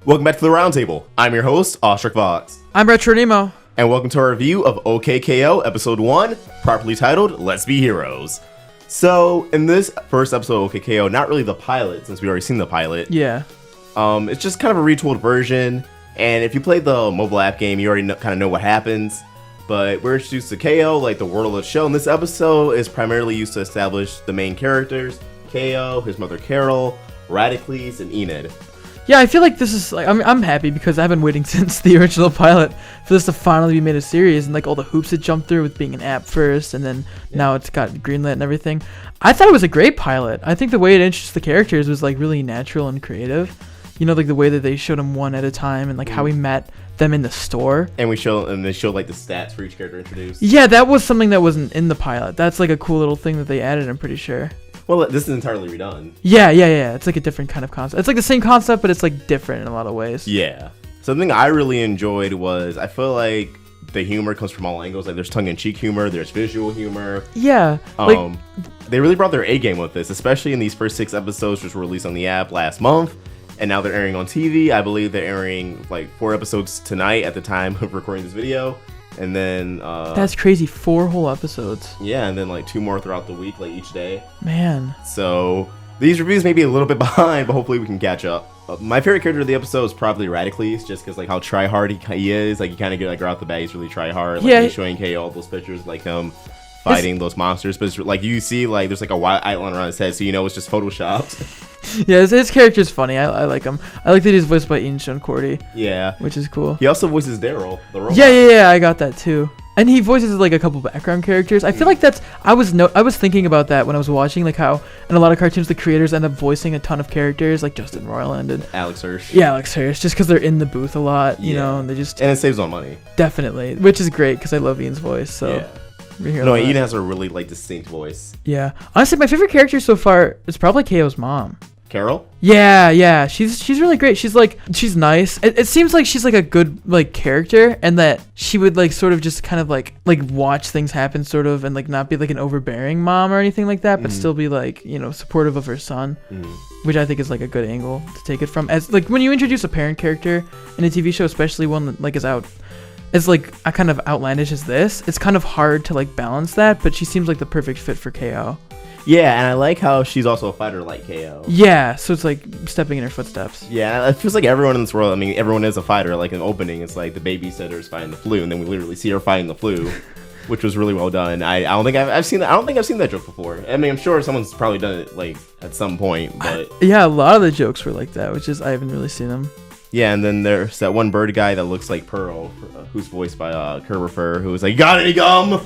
Welcome back to the Roundtable. I'm your host, Ostrich Vox. I'm Retro Nemo. And welcome to our review of OKKO Episode 1, properly titled, Let's Be Heroes. So, in this first episode of OKKO, not really the pilot, since we already seen the pilot. Yeah. It's just kind of a retooled version, and if you played the mobile app game, you already kind of know what happens. But we're introduced to KO, like the world of the show, and this episode is primarily used to establish the main characters, KO, his mother Carol, Radicles, and Enid. Yeah, I feel like this is like I'm happy because I've been waiting since the original pilot for this to finally be made a series, and like all the hoops it jumped through with being an app first, and then now it's got greenlit and everything. I thought it was a great pilot. I think the way it introduced the characters was like really natural and creative. You know, like the way that they showed them one at a time, and like how we met them in the store. And they showed like the stats for each character introduced. Yeah, that was something that wasn't in the pilot. That's like a cool little thing that they added, I'm pretty sure. Well, this is entirely redone. Yeah. It's like a different kind of concept. It's like the same concept, but it's like different in a lot of ways. Yeah. Something I really enjoyed was I feel like the humor comes from all angles. Like there's tongue-in-cheek humor, there's visual humor. Yeah. They really brought their A game with this, especially in these first 6 episodes, which were released on the app last month. And now they're airing on TV. I believe they're airing like 4 episodes tonight at the time of recording this video. And then that's crazy, 4 whole episodes. Yeah, and then like 2 more throughout the week, like each day. Man. So these reviews may be a little bit behind, but hopefully we can catch up. My favorite character of the episode is probably Radicles, just because like how try hard he is. Like you kind of get like right off the bat, he's really try hard. Like he's showing KO all those pictures, like him fighting those monsters. But it's, like you see, like there's like a white outline around his head, so you know it's just photoshopped. Yeah, his character's funny. I like him. I like that he's voiced by Ian Sean Cordy. Yeah, which is cool. He also voices Daryl, the robot. Yeah, I got that too. And he voices like a couple background characters. I feel like that's I was thinking about that when I was watching, like how in a lot of cartoons the creators end up voicing a ton of characters, like Justin Roiland and Alex Hirsch. Yeah, Alex Hirsch, just because they're in the booth a lot, you know, and and it saves on money. Definitely, which is great because I love Ian's voice. So. Yeah. No, Ian has a really like distinct voice. Yeah, honestly, my favorite character so far is probably KO's mom. Carol? Yeah. She's really great. She's nice. It seems like she's like a good like character, and that she would like sort of just kind of like watch things happen sort of, and like not be like an overbearing mom or anything like that, but still be like, you know, supportive of her son, which I think is like a good angle to take it from. As like when you introduce a parent character in a TV show, especially one that like is out as like a kind of outlandish as this, it's kind of hard to like balance that, but she seems like the perfect fit for KO. Yeah, and I like how she's also a fighter like KO. Yeah, so it's like stepping in her footsteps. Yeah, it feels like everyone in this world, I mean, everyone is a fighter. Like in the opening, it's like the babysitter's fighting the flu, and then we literally see her fighting the flu, which was really well done. I don't think I've seen that. I don't think I've seen that joke before. I mean, I'm sure someone's probably done it like at some point, but yeah, a lot of the jokes were like that, which is I haven't really seen them. Yeah, and then there's that one bird guy that looks like Pearl, who's voiced by Kerber, who was like, "Got any gum?"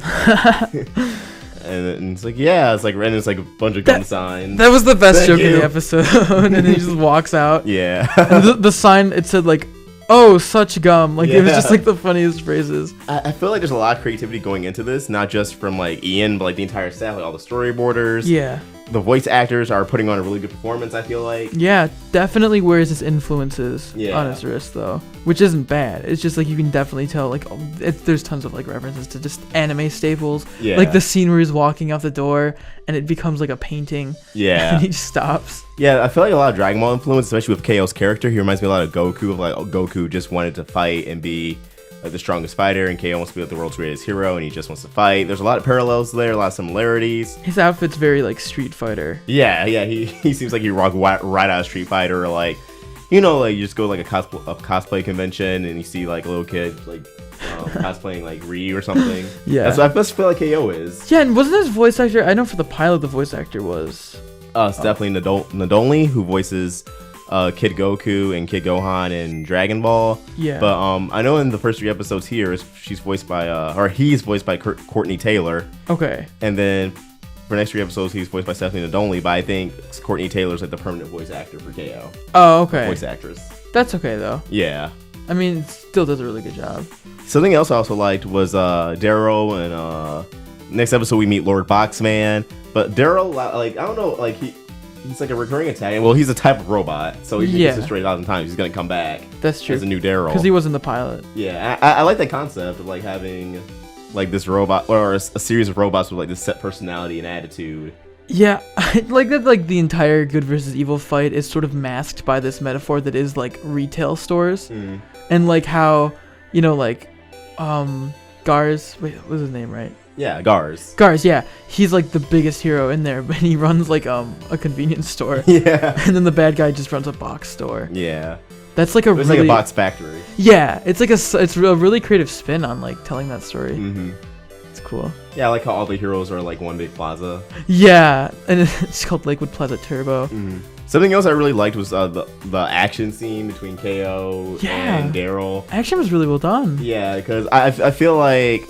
And it's like, yeah, it's like, and it's like a bunch of gun signs. That was the best joke in the episode. And then he just walks out. Yeah. And the sign, it said like, "Oh, such gum." Like it was just like the funniest phrases. I feel like there's a lot of creativity going into this, not just from like Ian, but like the entire staff, like all the storyboarders. Yeah. The voice actors are putting on a really good performance, I feel like. Yeah, definitely wears his influences on his wrist, though, which isn't bad. It's just like you can definitely tell, like, there's tons of like references to just anime staples. Yeah. Like the scene where he's walking out the door and it becomes like a painting. Yeah. And he stops. Yeah, I feel like a lot of Dragon Ball influence, especially with KO's character. He reminds me a lot of Goku. Like Goku just wanted to fight and be like the strongest fighter, and KO wants to be like the world's greatest hero, and he just wants to fight. There's a lot of parallels there, a lot of similarities. His outfit's very like Street Fighter. Yeah, he seems like he rock right out of Street Fighter, or like, you know, like you just go to like a cosplay convention and you see like a little kid like cosplaying like Ryu or something. Yeah, that's what I feel like KO is. Yeah, and wasn't his voice actor? I know for the pilot, the voice actor was. It's definitely Nadolny, who voices Kid Goku and Kid Gohan in Dragon Ball. Yeah. But I know in the first 3 episodes here, he's voiced by Courtney Taylor. Okay. And then for the next 3 episodes, he's voiced by Stephanie Nadolny. But I think Courtney Taylor's like the permanent voice actor for KO. Oh, okay. Voice actress. That's okay though. Yeah. I mean, it still does a really good job. Something else I also liked was Daryl, and next episode we meet Lord Boxman. But Daryl, like, I don't know, like he's like a recurring attack. Well, he's a type of robot, so he gets destroyed 1,000 times. He's gonna come back. That's true. As a new Daryl, because he wasn't the pilot. Yeah, I like that concept of like having like this robot or a series of robots with like this set personality and attitude. Yeah, like that. Like the entire good versus evil fight is sort of masked by this metaphor that is like retail stores, and like how, you know, like, Gar's. Wait, what's his name, right? Yeah, Gar's. Gar's, yeah. He's like the biggest hero in there, but he runs like a convenience store. Yeah. And then the bad guy just runs a box store. Yeah. That's like it's like a box factory. Yeah, it's a really creative spin on like telling that story. It's cool. Yeah, I like how all the heroes are like one big plaza. Yeah, and it's called Lakewood Plaza Turbo. Something else I really liked was the action scene between KO and Daryl. Action was really well done. Yeah, because I feel like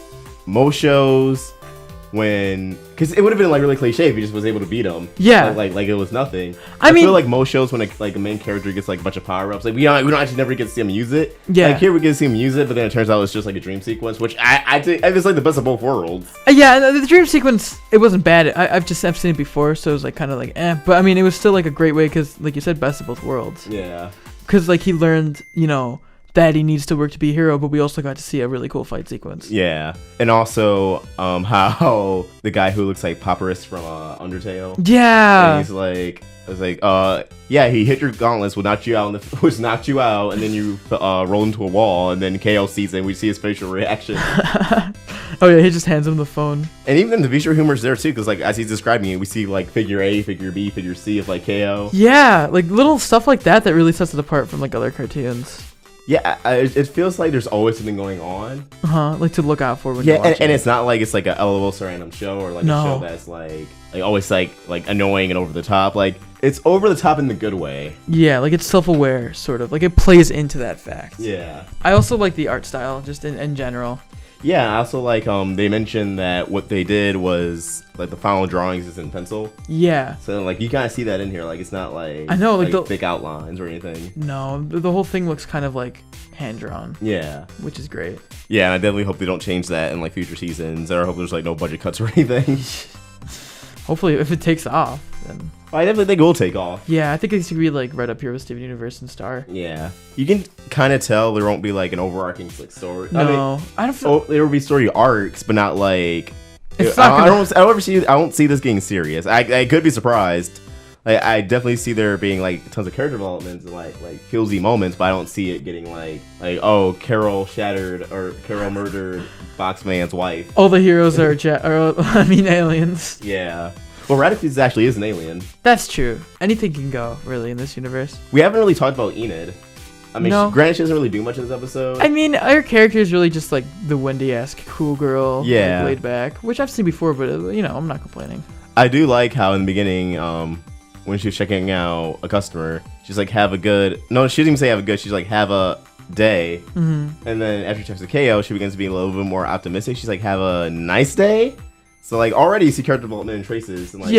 most shows because it would have been like really cliche if he just was able to beat him. Yeah, like it was nothing. I mean, feel like most shows when a main character gets like a bunch of power ups, like we don't actually never get to see him use it. Yeah, like here we get to see him use it, but then it turns out it's just like a dream sequence, which I think it's like the best of both worlds. Yeah, the dream sequence, it wasn't bad. I've seen it before, so it was like kind of like but I mean it was still like a great way because like you said, best of both worlds. Yeah, because like he learned, you know, that he needs to work to be a hero, but we also got to see a really cool fight sequence. Yeah, and also how the guy who looks like Papyrus from Undertale. Yeah, he's like, it's like, yeah, he hit your gauntlets, knocked you out, and then you roll into a wall, and then KO sees it, and we see his facial reaction. Oh yeah, he just hands him the phone. And even in the visual humor is there too, because like as he's describing it, we see like figure A, figure B, figure C of like KO. Yeah, like little stuff like that really sets it apart from like other cartoons. Yeah, it feels like there's always something going on. Like to look out for when you're watching. And it's not like it's like a LOL random show or like a show that's like always like annoying and over the top. Like it's over the top in the good way. Yeah, like it's self-aware sort of. Like it plays into that fact. Yeah. I also like the art style just in general. Yeah, I also like they mentioned that what they did was like the final drawings is in pencil. Yeah. So like you kind of see that in here, like it's not like I know like the thick outlines or anything. No, the whole thing looks kind of like hand drawn. Yeah. Which is great. Yeah, and I definitely hope they don't change that in like future seasons, or I hope there's like no budget cuts or anything. Hopefully, if it takes off, then. I definitely think it will take off. Yeah, I think it's gonna be like right up here with Steven Universe and Star. Yeah, you can kind of tell there won't be like an overarching like story. No, I don't feel. There will be story arcs, but not like. It's I don't see this getting serious. I could be surprised. I definitely see there being like tons of character developments and like feelsy moments, but I don't see it getting like oh, Carol shattered or Carol murdered Boxman's wife. All the heroes are aliens. Yeah. Well, Radicles actually is an alien. That's true. Anything can go, really, in this universe. We haven't really talked about Enid. I mean, granted, she doesn't really do much in this episode. I mean, her character is really just like the Wendy-esque cool girl, yeah, like, laid back, which I've seen before, but you know, I'm not complaining. I do like how in the beginning, when she was checking out a customer, she's like, "Have a good." No, she didn't even say "have a good." She's like, "Have a day." And then after she checks the KO, she begins to be a little bit more optimistic. She's like, "Have a nice day." So like already you see character development and traces and like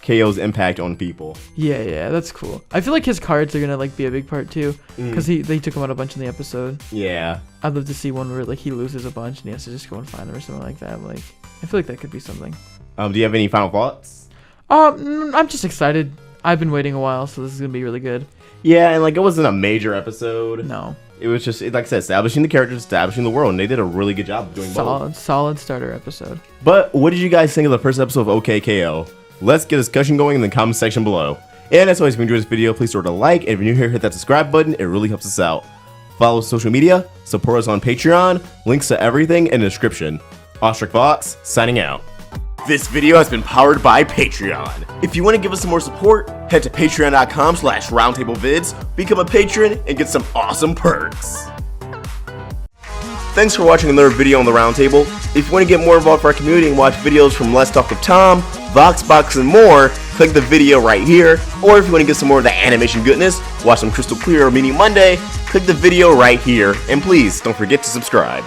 KO's impact on people. Yeah, that's cool. I feel like his cards are gonna like be a big part too, because they took him out a bunch in the episode. Yeah. I'd love to see one where like he loses a bunch and he has to just go and find them or something like that. Like I feel like that could be something. Do you have any final thoughts? I'm just excited. I've been waiting a while, so this is gonna be really good. Yeah, and like it wasn't a major episode. No. It was just, like I said, establishing the characters, establishing the world, and they did a really good job of doing both. Solid starter episode. But what did you guys think of the first episode of OKKO? Let's get a discussion going in the comment section below. And as always, if you enjoyed this video, please throw it a like, and if you're new here, hit that subscribe button. It really helps us out. Follow us on social media, support us on Patreon, links to everything in the description. Ostrich Fox, signing out. This video has been powered by Patreon. If you want to give us some more support, head to patreon.com/roundtablevids, become a patron, and get some awesome perks. Thanks for watching another video on the Roundtable. If you want to get more involved with our community and watch videos from Let's Talk with Tom, Voxbox, and more, click the video right here. Or if you want to get some more of the animation goodness, watch some Crystal Clear or Meaning Monday, click the video right here. And please, don't forget to subscribe.